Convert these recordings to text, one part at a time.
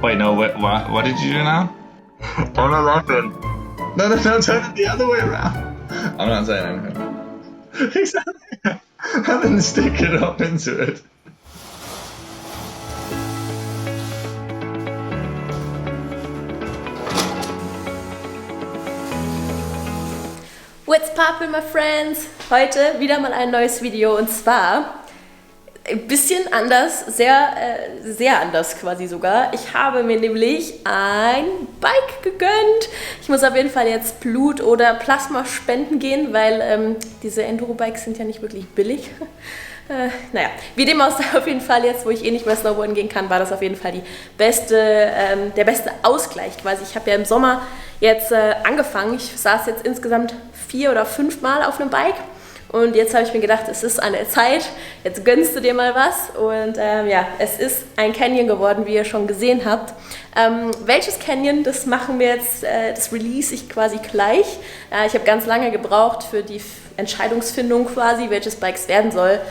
Wait, no, what did you do now? I'm not laughing. No, turn it the other way around. I'm not saying anything. Exactly. And then stick it up into it. What's poppin', my friends? Heute wieder mal ein neues Video und zwar ein bisschen anders, sehr anders quasi sogar. Ich habe mir nämlich ein Bike gegönnt. Ich muss auf jeden Fall jetzt Blut oder Plasma spenden gehen, weil diese Enduro-Bikes sind ja nicht wirklich billig. Naja, wie dem auch sei, auf jeden Fall jetzt, wo ich eh nicht mehr Snowboarden gehen kann, war das auf jeden Fall der beste Ausgleich quasi. Ich habe ja im Sommer jetzt angefangen. Ich saß jetzt insgesamt 4 oder 5 Mal auf einem Bike und jetzt habe ich mir gedacht, es ist an der Zeit, jetzt gönnst du dir mal was und ja, es ist ein Canyon geworden, wie ihr schon gesehen habt. Welches Canyon, das machen wir jetzt, das release ich quasi gleich. Ich habe ganz lange gebraucht für die Entscheidungsfindung quasi, welches Bike es werden soll.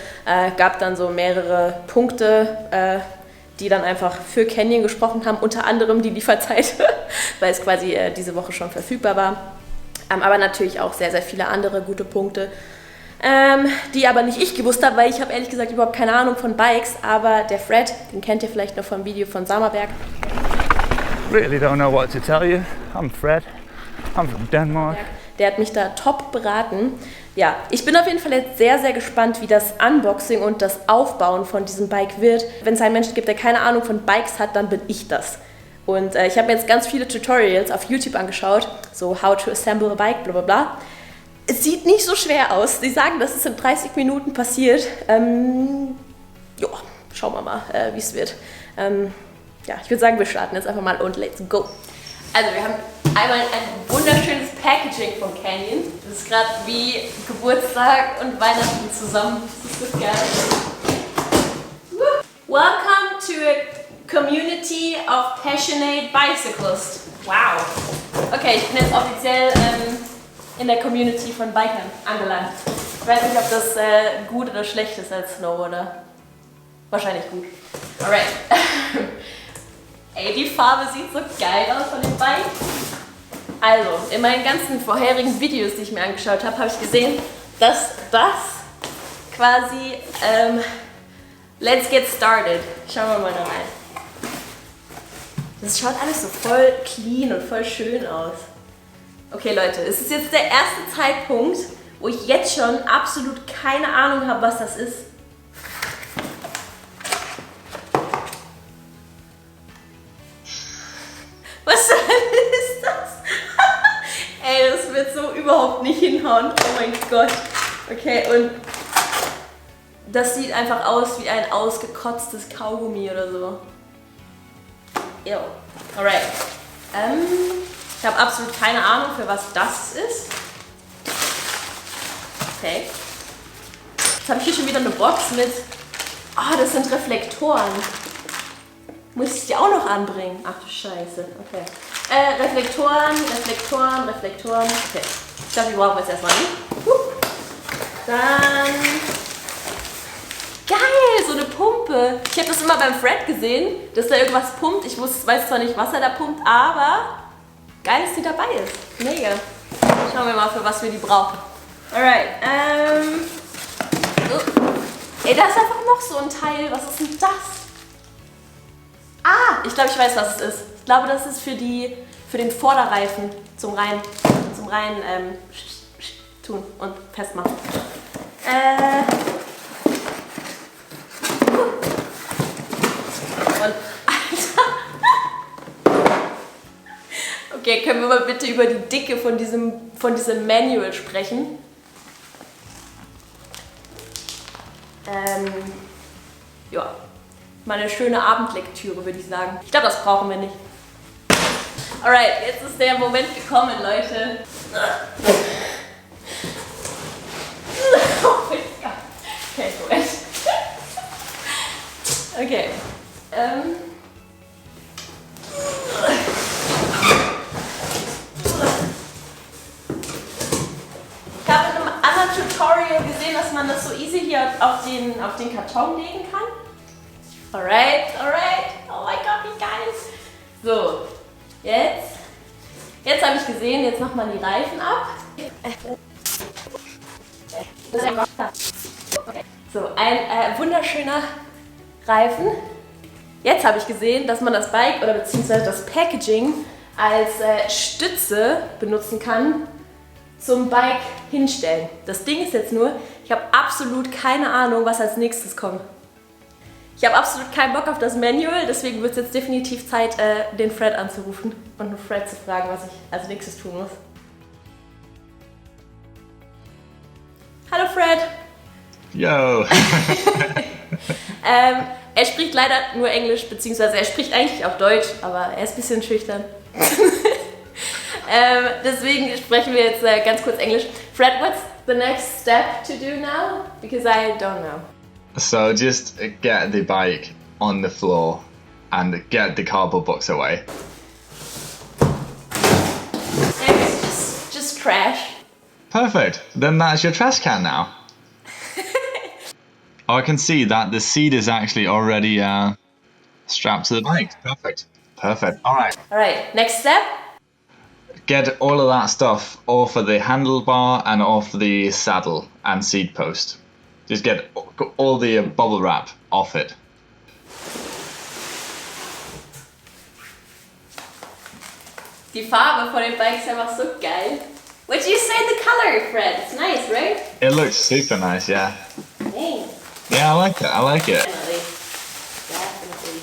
Gab dann so mehrere Punkte, die dann einfach für Canyon gesprochen haben, unter anderem die Lieferzeit, weil es quasi diese Woche schon verfügbar war. Aber natürlich auch sehr, sehr viele andere gute Punkte, die aber nicht ich gewusst habe, weil ich habe ehrlich gesagt überhaupt keine Ahnung von Bikes, aber der Fred, den kennt ihr vielleicht noch vom Video von Sammerberg. Really don't know what to tell you. I'm Fred. I'm from Denmark. Der hat mich da top beraten. Ja, ich bin auf jeden Fall jetzt sehr, sehr gespannt, wie das Unboxing und das Aufbauen von diesem Bike wird. Wenn es einen Menschen gibt, der keine Ahnung von Bikes hat, dann bin ich das. Und ich habe mir jetzt ganz viele Tutorials auf YouTube angeschaut, so how to assemble a bike, bla bla bla. Es sieht nicht so schwer aus. Sie sagen, dass es in 30 Minuten passiert. Ja, schauen wir mal, wie es wird. Ja, ich würde sagen, wir starten jetzt einfach mal und let's go. Also wir haben einmal ein wunderschönes Packaging von Canyon. Das ist gerade wie Geburtstag und Weihnachten zusammen. Das ist so geil. Welcome to a community of passionate bicyclists. Wow. Okay, ich bin jetzt offiziell in der Community von Bikern angelangt. Ich weiß nicht, ob das gut oder schlecht ist als Snowboarder. Wahrscheinlich gut. Alright. Ey, die Farbe sieht so geil aus von dem Bike. Also, in meinen ganzen vorherigen Videos, die ich mir angeschaut habe, habe ich gesehen, dass das quasi let's get started. Schauen wir mal da rein. Das schaut alles so voll clean und voll schön aus. Okay Leute, es ist jetzt der erste Zeitpunkt, wo ich jetzt schon absolut keine Ahnung habe, was das ist. Was ist das? Ey, das wird so überhaupt nicht hinhauen. Oh mein Gott. Okay, und das sieht einfach aus wie ein ausgekotztes Kaugummi oder so. Ew. Alright. Ich habe absolut keine Ahnung, für was das ist. Okay. Jetzt habe ich hier schon wieder eine Box mit... Ah, das sind Reflektoren. Muss ich die auch noch anbringen? Ach du Scheiße. Okay. Reflektoren. Okay. Ich glaube, die brauchen wir jetzt erstmal nicht. Dann... Geil, so eine Pumpe. Ich habe das immer beim Fred gesehen, dass da irgendwas pumpt. Ich weiß zwar nicht, was er da pumpt, aber geil, dass die dabei ist. Mega. Schauen wir mal, für was wir die brauchen. Alright. Ey, da ist einfach noch so ein Teil. Was ist denn das? Ah, ich glaube, ich weiß, was es ist. Ich glaube, das ist für den Vorderreifen zum rein tun und festmachen. Und, Alter. Okay, können wir mal bitte über die Dicke von diesem Manual sprechen? Ja, mal eine schöne Abendlektüre, würde ich sagen. Ich glaube, das brauchen wir nicht. Alright, jetzt ist der Moment gekommen, Leute. Oh mein Gott. Okay, Moment. Okay. Ich habe in einem anderen Tutorial gesehen, dass man das so easy hier auf den Karton legen kann. Alright, alright. Oh mein Gott, wie geil. So, jetzt habe ich gesehen, jetzt macht man die Reifen ab. So, ein wunderschöner Reifen. Jetzt habe ich gesehen, dass man das Bike oder beziehungsweise das Packaging als Stütze benutzen kann zum Bike hinstellen. Das Ding ist jetzt nur, ich habe absolut keine Ahnung, was als nächstes kommt. Ich habe absolut keinen Bock auf das Manual, deswegen wird es jetzt definitiv Zeit, den Fred anzurufen und Fred zu fragen, was ich als nächstes tun muss. Hallo Fred! Yo! Er spricht leider nur Englisch, beziehungsweise er spricht eigentlich auch Deutsch, aber er ist ein bisschen schüchtern. Deswegen sprechen wir jetzt ganz kurz Englisch. Fred, what's the next step to do now? Because I don't know. So just get the bike on the floor and get the cardboard box away. It's just trash. Perfect. Then that's your trash can now. Oh, I can see that the seat is actually already strapped to the bike. Perfect. Perfect. All right. All right, next step? Get all of that stuff off of the handlebar and off the saddle and seat post. Just get all the bubble wrap off it. Die Farbe von dem Bike ist einfach so geil. What do you say the color, Fred? It's nice, right? It looks super nice, yeah. Thanks. Yeah, I like it. I like it. Definitely. Definitely.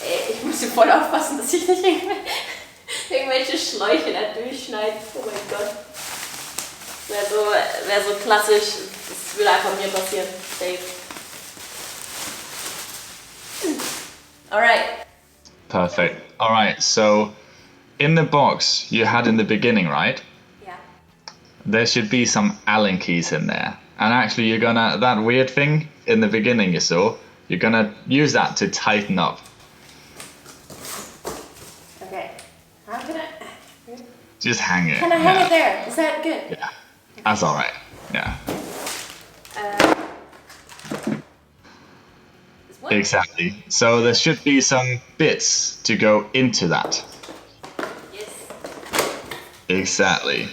Ey, ich muss hier voll aufpassen, dass ich nicht irgendwelche Schläuche da durchschneide. Oh mein Gott. Wäre so klassisch. Das würde einfach mir passieren. Safe. Alright. Perfect. All right. So, in the box you had in the beginning, right? Yeah. There should be some Allen keys in there. And actually, you're gonna, that weird thing in the beginning you saw, you're gonna use that to tighten up. Okay. How can I? Just hang it. Can I hang it there? Is that good? Yeah. That's alright. Yeah. This one? Exactly. So there should be some bits to go into that. Yes. Exactly.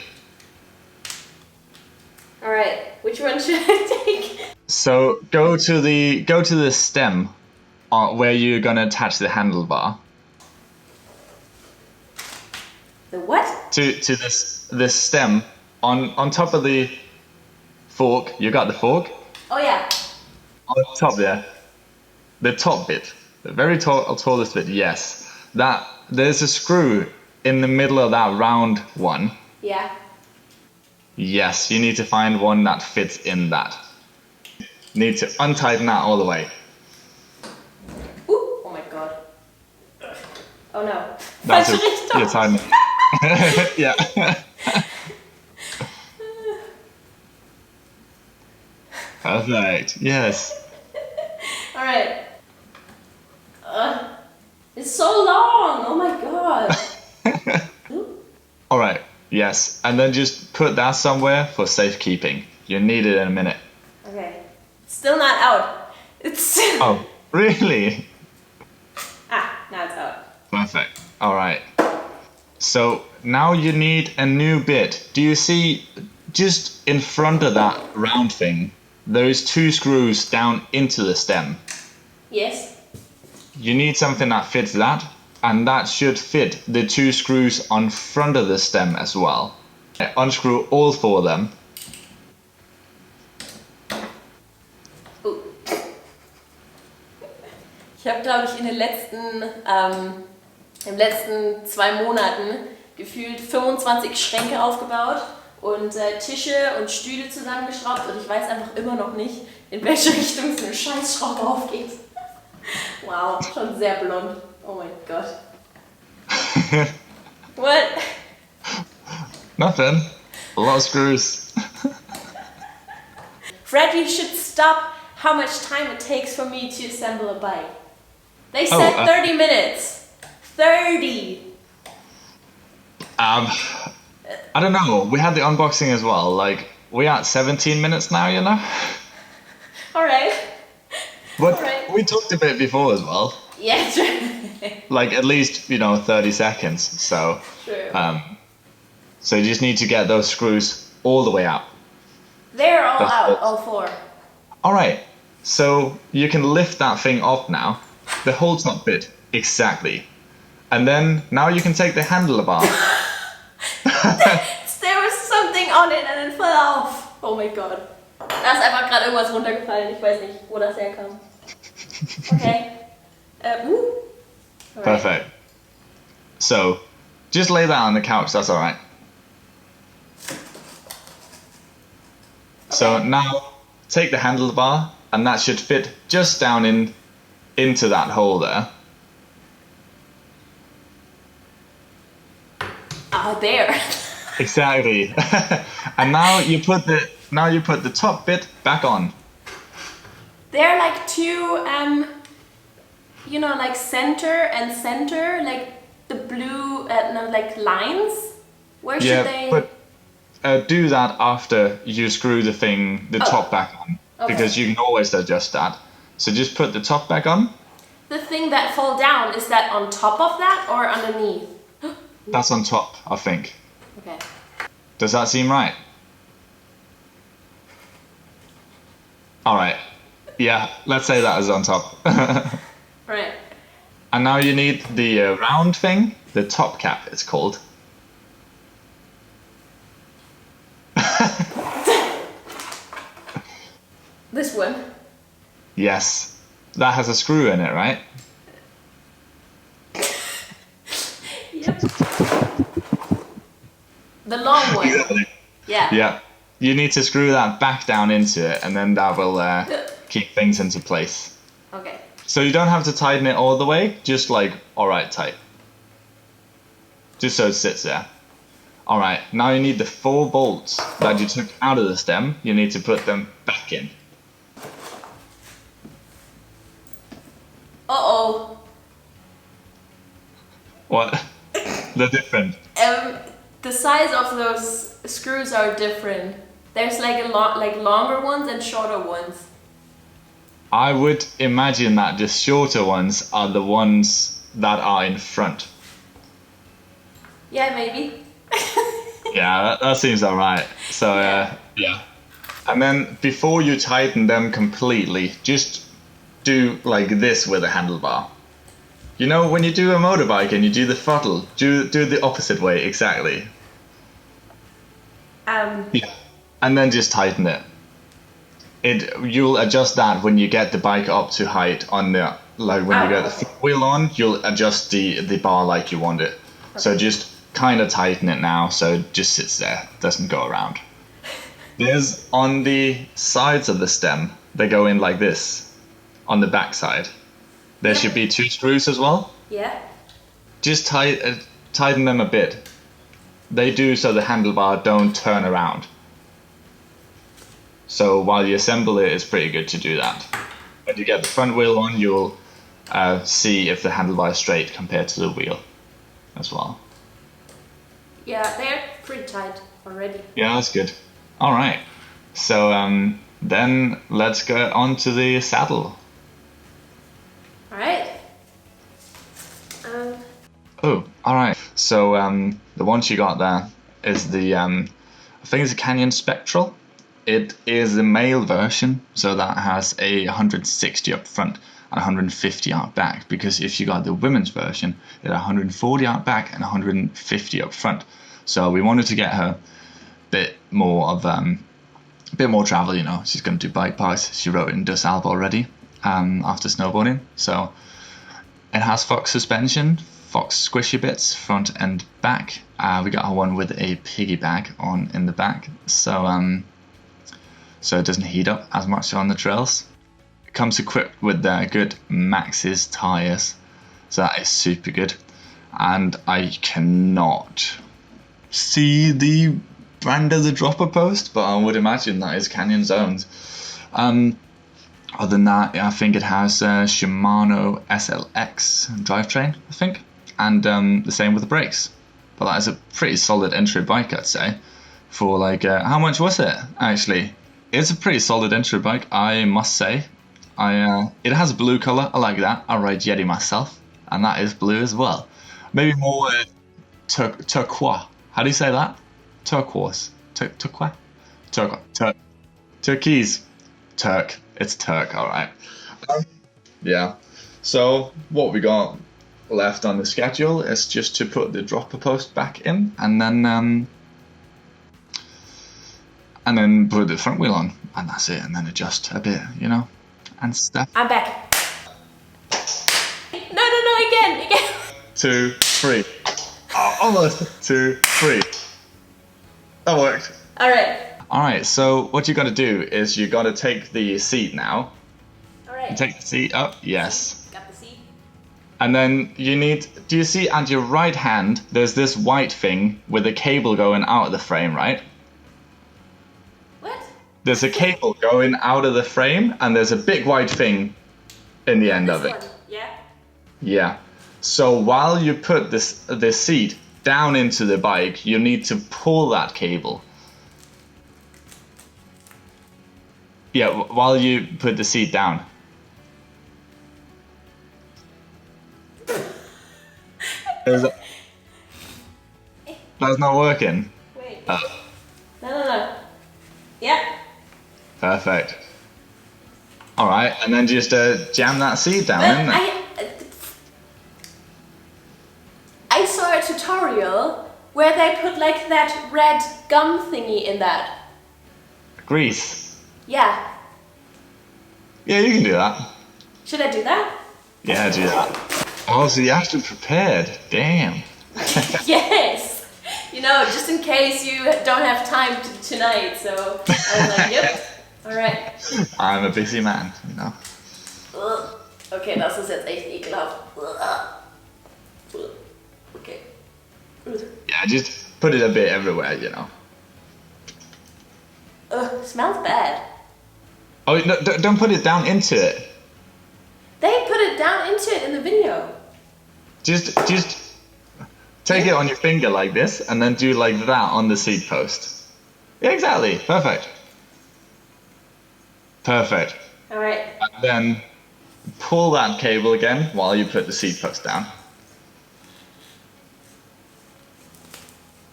Alright. Which one should I take? So go to the stem where you're gonna attach the handlebar. The what? To this stem on top of the fork. You got the fork? Oh yeah. On top there. The top bit. The very tallest bit, yes. That there's a screw in the middle of that round one. Yeah. Yes, you need to find one that fits in that. Need to untighten that all the way. Ooh, oh my god. Oh no. That's Falsche it. Richtung. You're timing. Yeah. Perfect. Yes. Alright. It's so long. Oh my god. Ooh. All right. Yes, and then just put that somewhere for safekeeping. You need it in a minute. Okay. Still not out. It's still. Oh, really? Now it's out. Perfect. All right. So now you need a new bit. Do you see just in front of that round thing, there is two screws down into the stem. Yes. You need something that fits that, and that should fit the two screws on front of the stem as well. Unscrew all four of them. Ich habe, glaube ich, in den letzten 2 Monaten gefühlt 25 Schränke aufgebaut und Tische und Stühle zusammengeschraubt und ich weiß einfach immer noch nicht, in welche Richtung so eine Scheißschraube aufgeht. Wow, schon sehr blond. Oh mein Gott. What? Nothing. A lot of screws. Fred, you should stop how much time it takes for me to assemble a bike. They said 30 minutes. 30! I don't know. We had the unboxing as well. Like, we're at 17 minutes now, you know? Alright. But Alright. we talked a bit before as well. Yeah, true. Like at least 30 seconds. So True. so you just need to get those screws all the way out. They're all That's out, it. all four. All right. So you can lift that thing off now. The whole top bit, exactly. And then now you can take the handlebar. There was something on it and it fell off. Oh my god. Da ist einfach gerade irgendwas runtergefallen. Ich weiß nicht, wo das herkam. Okay. Alright. Perfect. So just lay that on the couch. That's all right. So now take the handlebar, and that should fit just down into that hole there. Oh, there. Exactly. And now you put the top bit back on. They're like two, like center and center, like the blue, like lines. Where should they? But do that after you screw the top back on, because you can always adjust that. So just put the top back on. The thing that fall down, is that on top of that or underneath? That's on top, I think. Okay. Does that seem right? All right. Yeah, let's say that is on top. Right. And now you need the round thing, the top cap it's called. This one. Yes. That has a screw in it, right? Yep. The long one. Exactly. Yeah. Yeah. You need to screw that back down into it, and then that will keep things into place. Okay. So you don't have to tighten it all the way, just like alright tight. Just so it sits there. Alright, now you need the 4 bolts that you took out of the stem, you need to put them back in. Uh-oh. What? They're different. The size of those screws are different. There's like longer ones and shorter ones. I would imagine that the shorter ones are the ones that are in front. Yeah, maybe. Yeah, that seems alright. So, yeah. And then before you tighten them completely, just do like this with a handlebar. You know, when you do a motorbike and you do the throttle, do the opposite way, exactly. Yeah. And then just tighten it. You'll adjust that when you get the bike up to height on the, like when you get the wheel on, you'll adjust the bar like you want it. Okay. So just kind of tighten it now so it just sits there, doesn't go around. There's on the sides of the stem, they go in like this, on the back side. There should be 2 screws as well. Yeah. Just tighten them a bit. They do so the handlebar don't turn around. So while you assemble it, it's pretty good to do that. When you get the front wheel on, you'll see if the handlebar is straight compared to the wheel as well. Yeah, they're pretty tight already. Yeah, that's good. All right. So then let's go on to the saddle. All right. Oh, all right. So the one she got there is the I think it's a Canyon Spectral. It is the male version, so that has a 160 up front and 150 out back. Because if you got the women's version, it had 140 out back and 150 up front. So we wanted to get her a bit more travel. You know, she's going to do bike parks. She rode in Dus Alpe already after snowboarding. So it has Fox suspension, Fox squishy bits, front and back. We got her one with a piggy bag on in the back, so it doesn't heat up as much on the trails. It comes equipped with good Maxxis tires, so that is super good. And I cannot see the brand of the dropper post, but I would imagine that is Canyon's owned. Other than that, I think it has a Shimano SLX drivetrain, I think, and the same with the brakes. But that is a pretty solid entry bike, I'd say. For like, how much was it actually? It's a pretty solid entry bike, I must say. It has a blue color. I like that. I ride Yeti myself, and that is blue as well. Maybe more turquoise. How do you say that? Turquoise. Turquoise. Turquoise. Turk. It's Turk. All right. Yeah. So what we got left on the schedule is just to put the dropper post back in, and then put the front wheel on, and that's it. And then adjust a bit, you know, and stuff. I'm back. No, again. 2, 3. Oh, almost. 2, 3. That worked. All right. So what you got to do is you got to take the seat now. All right. Take the seat up. Yes. Got the seat. And then you need. Do you see at your right hand? There's this white thing with a cable going out of the frame, right? What? There's a cable going out of the frame, and there's a big white thing in the end of it. One. Yeah. Yeah. So while you put the seat down into the bike, you need to pull that cable. Yeah, while you put the seat down. That's not working. Wait. No. Yeah. Perfect. All right, and then just jam that seat down, But isn't it? I saw a tutorial where they put like that red gum thingy in that. Grease. Yeah. Yeah, you can do that. Should I do that? Yeah, do that. Oh, so you actually prepared. Damn. Yes. You know, just in case you don't have time tonight. So I was like, yep. All right. I'm a busy man, you know. Okay, das ist jetzt echt ekelhaft. Okay. Yeah, just put it a bit everywhere, you know. Smells bad. Oh, no, don't put it down into it. They put it down into it in the video. Just take it on your finger like this, and then do like that on the seat post. Yeah, exactly. Perfect. Perfect. All right. And then pull that cable again while you put the seat post down.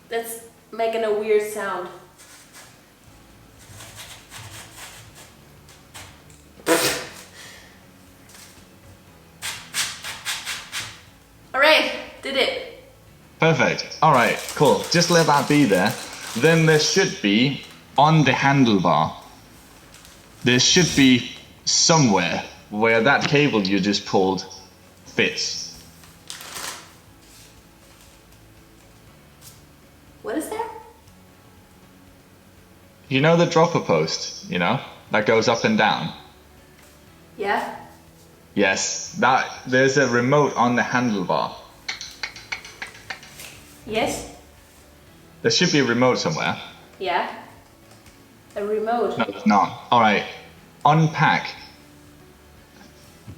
That's making a weird sound. All right, did it. Perfect. All right, cool. Just let that be there. Then there should be, on the handlebar, there should be somewhere where that cable you just pulled fits. What is that? You know the dropper post, you know, that goes up and down? Yeah. Yes, there's a remote on the handlebar. Yes. There should be a remote somewhere. Yeah. A remote. No, there's not. All right, unpack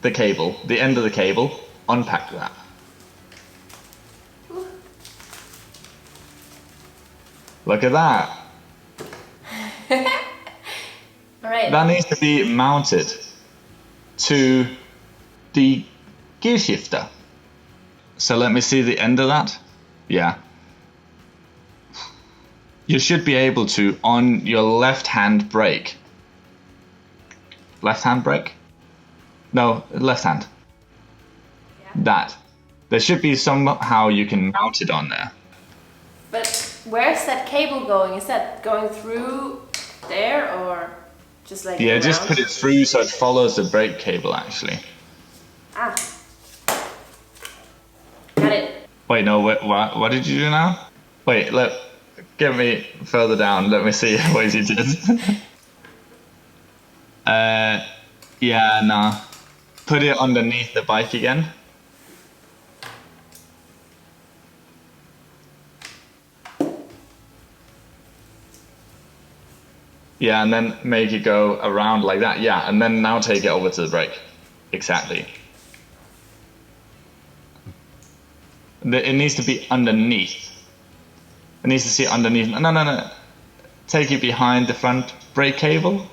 the cable, the end of the cable, unpack that. Look at that. All right. That needs to be mounted to the gear shifter. So let me see the end of that. Yeah. You should be able to, on your left hand brake. Left hand brake? No, left hand. Yeah. That. There should be somehow you can mount it on there. But where's that cable going? Is that going through there or just like Yeah, just around? put it through so it follows the brake cable actually. Ah. Got it. Wait, no, what did you do now? Wait, get me further down. Let me see what you did. Yeah, no. Put it underneath the bike again. Yeah, and then make it go around like that. Yeah, and then now take it over to the brake. Exactly. It needs to be underneath. It needs to see underneath. No. Take it behind the front brake cable.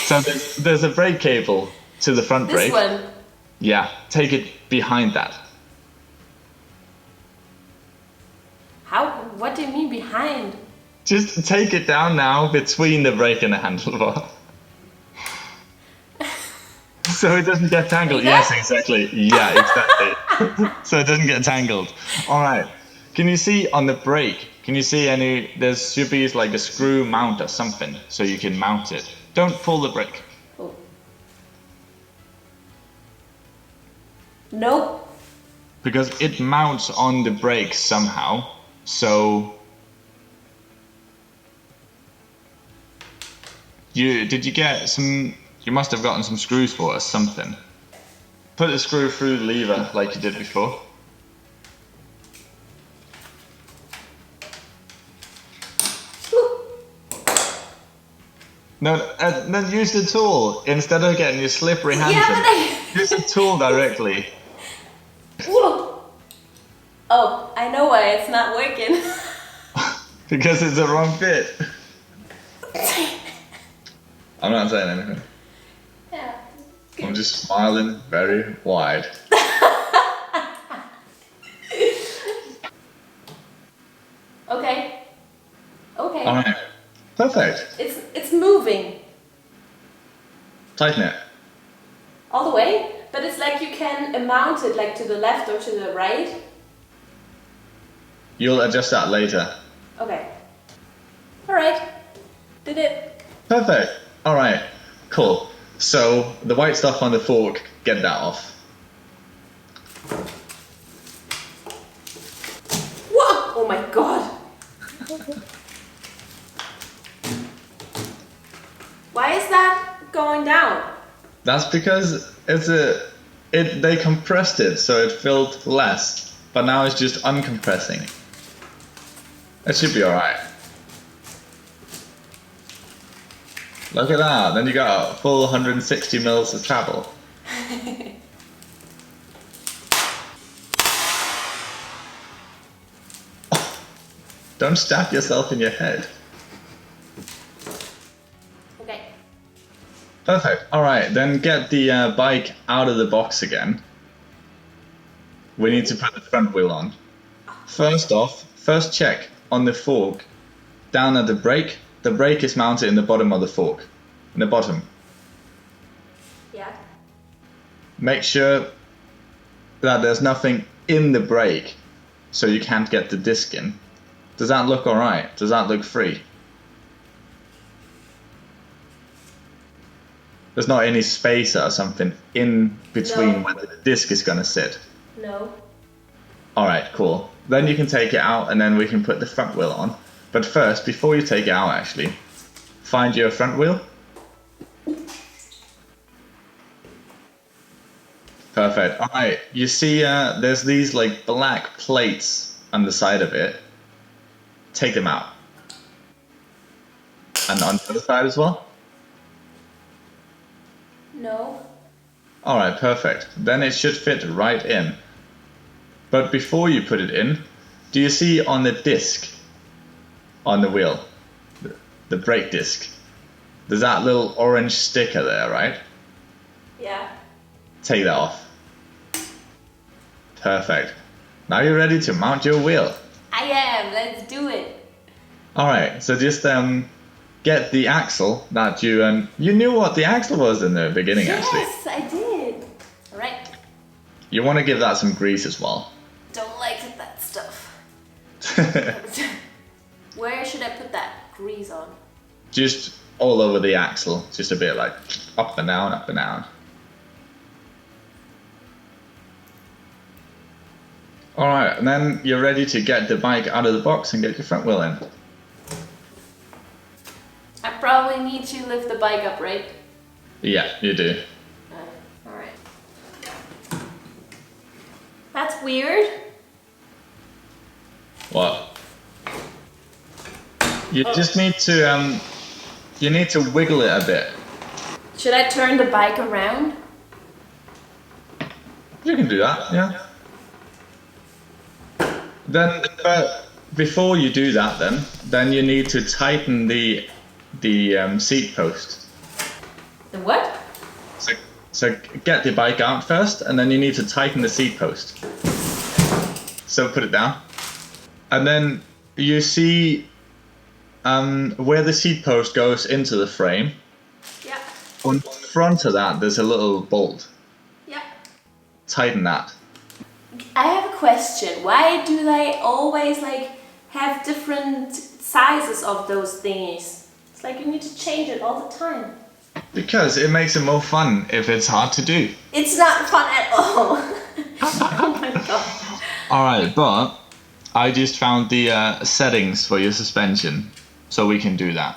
So there's a brake cable to the front brake. This one. Yeah, take it behind that. How? What do you mean behind? Just take it down now between the brake and the handlebar. So it doesn't get tangled. Yes, exactly. Yeah, exactly. So it doesn't get tangled. All right. Can you see on the brake? Can you see any? There should be like a screw mount or something, so you can mount it. Don't pull the brake. Oh. Nope. Because it mounts on the brake somehow. So did you get some? You must have gotten some screws for it or something. Put the screw through the lever like you did before. No, then use the tool instead of getting your slippery hands. Yeah, Use the tool directly. Whoa. Oh, I know why it's not working. Because it's the wrong fit. I'm not saying anything. Yeah. I'm just smiling very wide. Okay. Okay. Alright. Perfect. It's moving. Tighten it. All the way? But it's like you can mount it like to the left or to the right. You'll adjust that later. Okay. Alright. Did it. Perfect. Alright. Cool. So, the white stuff on the fork, get that off. Whoa! Oh my god. Why is that going down? That's because they compressed it so it filled less, but now it's just uncompressing. It should be alright. Look at that, then you got a full 160 mils of travel. Don't stab yourself in your head. Okay. Perfect. Alright, then get the bike out of the box again. We need to put the front wheel on. First check on the fork. Down at the brake is mounted in the bottom of the fork. In the bottom. Yeah. Make sure that there's nothing in the brake so you can't get the disc in. Does that look alright? Does that look free? There's not any spacer or something in between where the disc is going to sit. No. Alright, cool. Then you can take it out and then we can put the front wheel on. But first, before you take it out actually, find your front wheel. Perfect. Alright, you see there's these like black plates on the side of it. Take them out. And on the other side as well? No. Alright, perfect. Then it should fit right in. But before you put it in, do you see on the disc, on the wheel, the brake disc, there's that little orange sticker there, right? Yeah. Take that off. Perfect. Now you're ready to mount your wheel. I am. Let's do it. Alright, so just get the axle that you knew what the axle was in the beginning actually. Yes, I did. Alright. You want to give that some grease as well. Don't like that stuff. Where should I put that grease on? Just all over the axle, just a bit like up and down, up and down. Alright, and then you're ready to get the bike out of the box and get your front wheel in. I probably need to lift the bike up, right? Yeah, you do. Alright. That's weird. What? You just need to wiggle it a bit. Should I turn the bike around? You can do that, yeah. Then, before you do that, then you need to tighten the seat post. The what? So get the bike out first, and then you need to tighten the seat post. So put it down. And then you see where the seat post goes into the frame. Yeah. On the front of that, there's a little bolt. Yeah. Tighten that. I have a question. Why do they always like have different sizes of those thingies? It's like you need to change it all the time. Because it makes it more fun if it's hard to do. It's not fun at all. Oh my god. Alright, but I just found the settings for your suspension, so we can do that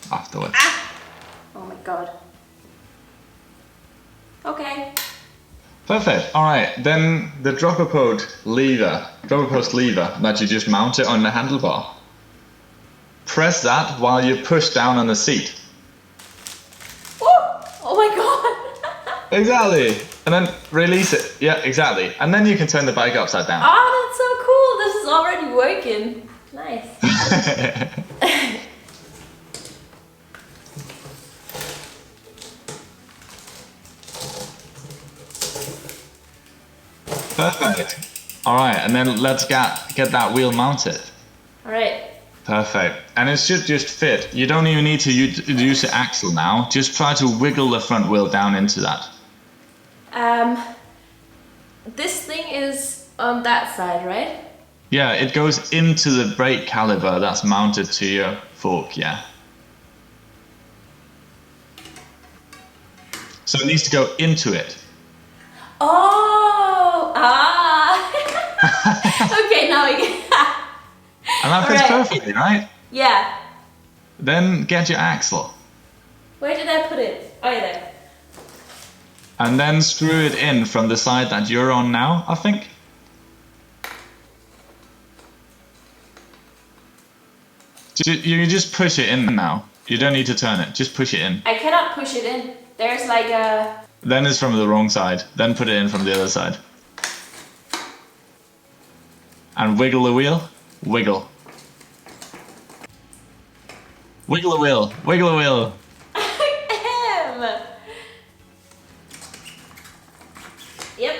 afterwards. Ah! Oh my god. Okay. Perfect. Alright, then the dropper post lever that you just mount it on the handlebar. Press that while you push down on the seat. Oh my god. Exactly. And then release it. Yeah, exactly. And then you can turn the bike upside down. Oh, that's so cool. This is already working. Nice. Perfect. Alright, and then let's get that wheel mounted. Alright. Perfect. And it should just fit. You don't even need to use the axle now. Just try to wiggle the front wheel down into that. This thing is on that side, right? Yeah, it goes into the brake caliper that's mounted to your fork, yeah. So it needs to go into it. Oh! Ah! Okay, now we get... And that fits perfectly, right? Yeah. Then get your axle. Where did I put it? Oh, yeah, there. And then screw it in from the side that you're on now, I think. You just push it in now. You don't need to turn it, just push it in. I cannot push it in. There's like a... Then it's from the wrong side. Then put it in from the other side. And wiggle the wheel. Wiggle. Wiggle the wheel. Wiggle the wheel. Yep.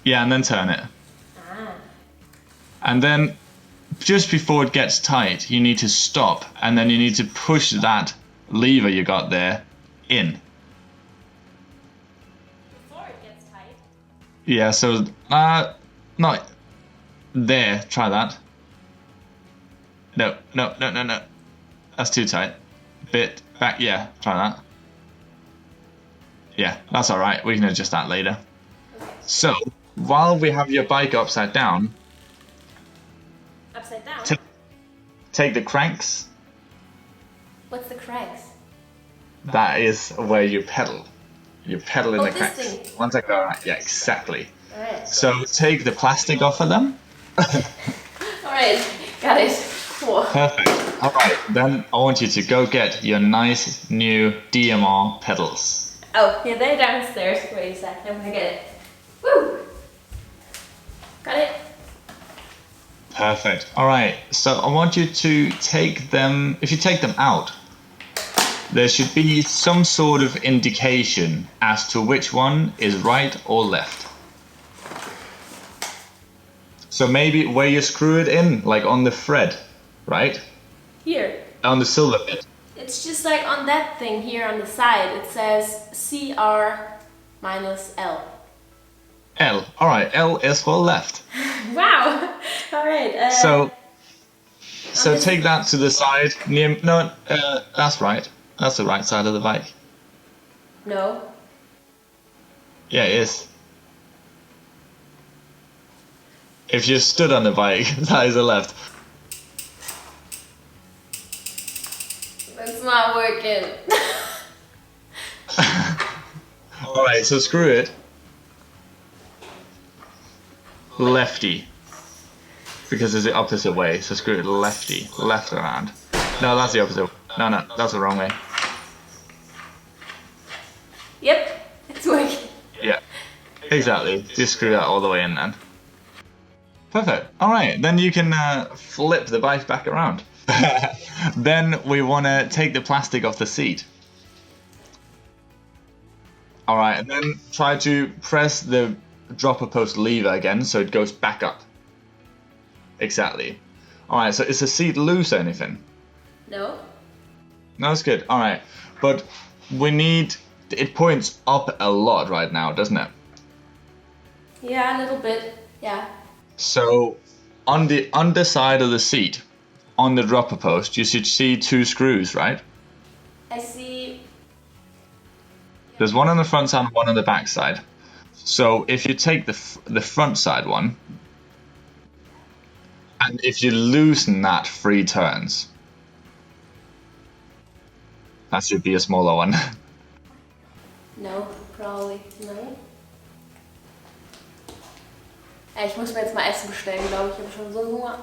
Yeah, and then turn it. Ah. And then just before it gets tight, you need to stop, and then you need to push that lever you got there in. Before it gets tight. Yeah, so not there. Try that. No. That's too tight. Bit back. Yeah, try that. Yeah, that's all right. We can adjust that later. So, while we have your bike upside down, Upside down? take the cranks. What's the cranks? That is where you pedal. You pedal in the this cranks. thing. Once I go right, yeah, exactly. Alright. So take the plastic off of them. Alright, got it. Cool. Perfect. Alright, then I want you to go get your nice new DMR pedals. Oh, yeah, they're downstairs. Wait a sec, I'm gonna get it. Woo! Got it? Perfect. Alright, so I want you to take them, if you take them out, there should be some sort of indication as to which one is right or left. So maybe where you screw it in, like on the thread, right? Here. On the silver bit. It's just like on that thing here on the side. It says CR minus L. L. Alright, L is for left. Wow! Alright. So take that to the side. That's right. That's the right side of the bike. No. Yeah, it is. If you stood on the bike, that is the left. It's not working. Alright, so screw it. Lefty. Because it's the opposite way, so screw it lefty. Left around. No, that's the opposite. No, that's the wrong way. Yep, it's working. Yeah, exactly. Just screw that all the way in then. Perfect. Alright, then you can flip the bike back around. Then we want to take the plastic off the seat. Alright, and then try to press the dropper post lever again so it goes back up. Exactly. Alright, so is the seat loose or anything? No. No, that's good. Alright, but we need... It points up a lot right now, doesn't it? Yeah, a little bit. Yeah. So, on the underside of the seat, on the dropper post, you should see 2 screws, right? I see. There's one on the front side and one on the back side. So if you take the front side one, and if you loosen that 3 turns, that should be a smaller one. No, probably. No. Ich muss mir jetzt mal Essen bestellen, glaube ich. Ich habe schon so einen Hunger.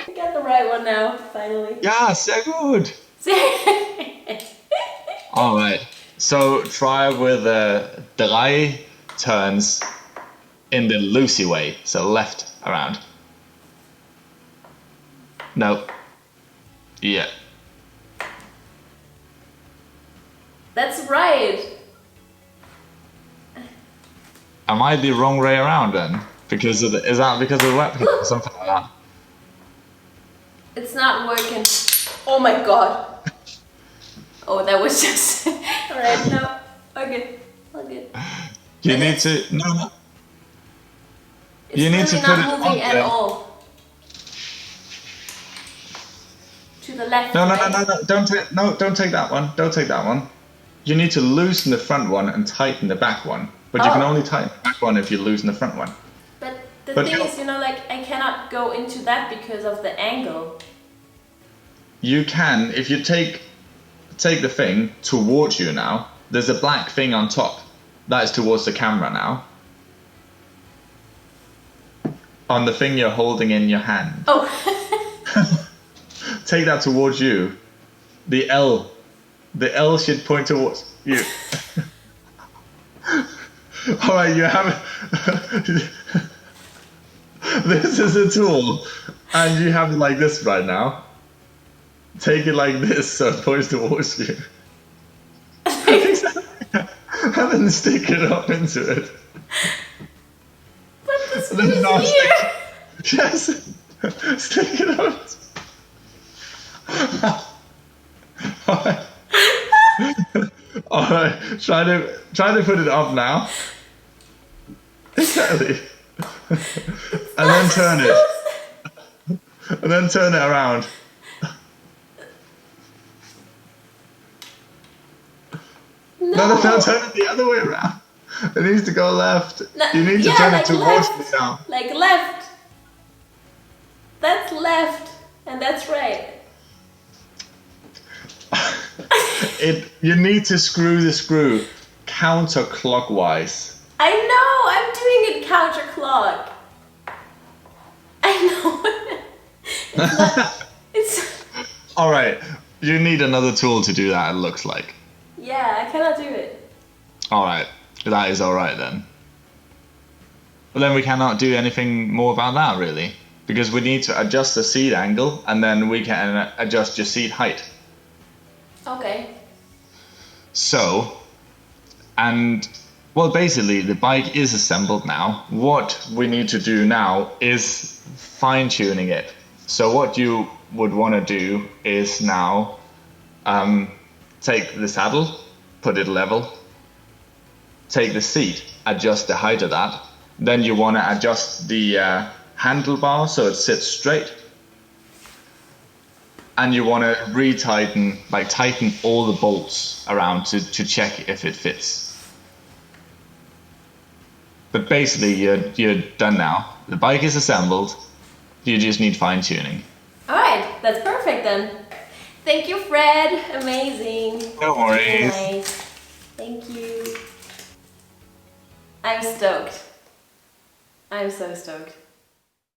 I got the right one now, finally. Ja, sehr gut. Alright, so try with 3 turns in the loosey way, so left around. No. Yeah. That's right. Am I the wrong way around then? Because of is that because of the webcam or something like that? It's not working. Oh my god. Oh, that was just... Alright, no. Okay. All good. You need to... No. It's You need really to put not it moving on at there. all. To the left. No, right? don't take that one. Don't take that one. You need to loosen the front one and tighten the back one. But you can only tighten the back one if you loosen the front one. But the thing is, like, I cannot go into that because of the angle. You can, if you take the thing towards you now, there's a black thing on top. That is towards the camera now. On the thing you're holding in your hand. Oh. Take that towards you. The L should point towards you. Alright, you have... This is a tool. And you have it like this right now. Take it like this so it points towards you. And then stick it up into it. But the screw is here. Yes. Stick it up. Alright. Try to put it up now. Exactly. And then turn it. And then turn it around. No, turn it the other way around. It needs to go left. No, you need to turn it towards me now. Like left. That's left. And that's right. You need to screw the screw counterclockwise. I know, I'm doing it counterclock. I know. It's Alright, you need another tool to do that, it looks like. Yeah, I cannot do it. Alright, that is alright then. But then we cannot do anything more about that really. Because we need to adjust the seat angle and then we can adjust your seat height. Okay. So, well basically the bike is assembled now. What we need to do now is fine-tuning it. So what you would want to do is now take the saddle, put it level, take the seat, adjust the height of that. Then you want to adjust the handlebar so it sits straight. And you want to tighten all the bolts around to check if it fits. But basically you're done now. The bike is assembled, you just need fine tuning. Alright, that's perfect then. Thank you, Fred. Amazing. No worries. Nice. Thank you. I'm stoked. I'm so stoked.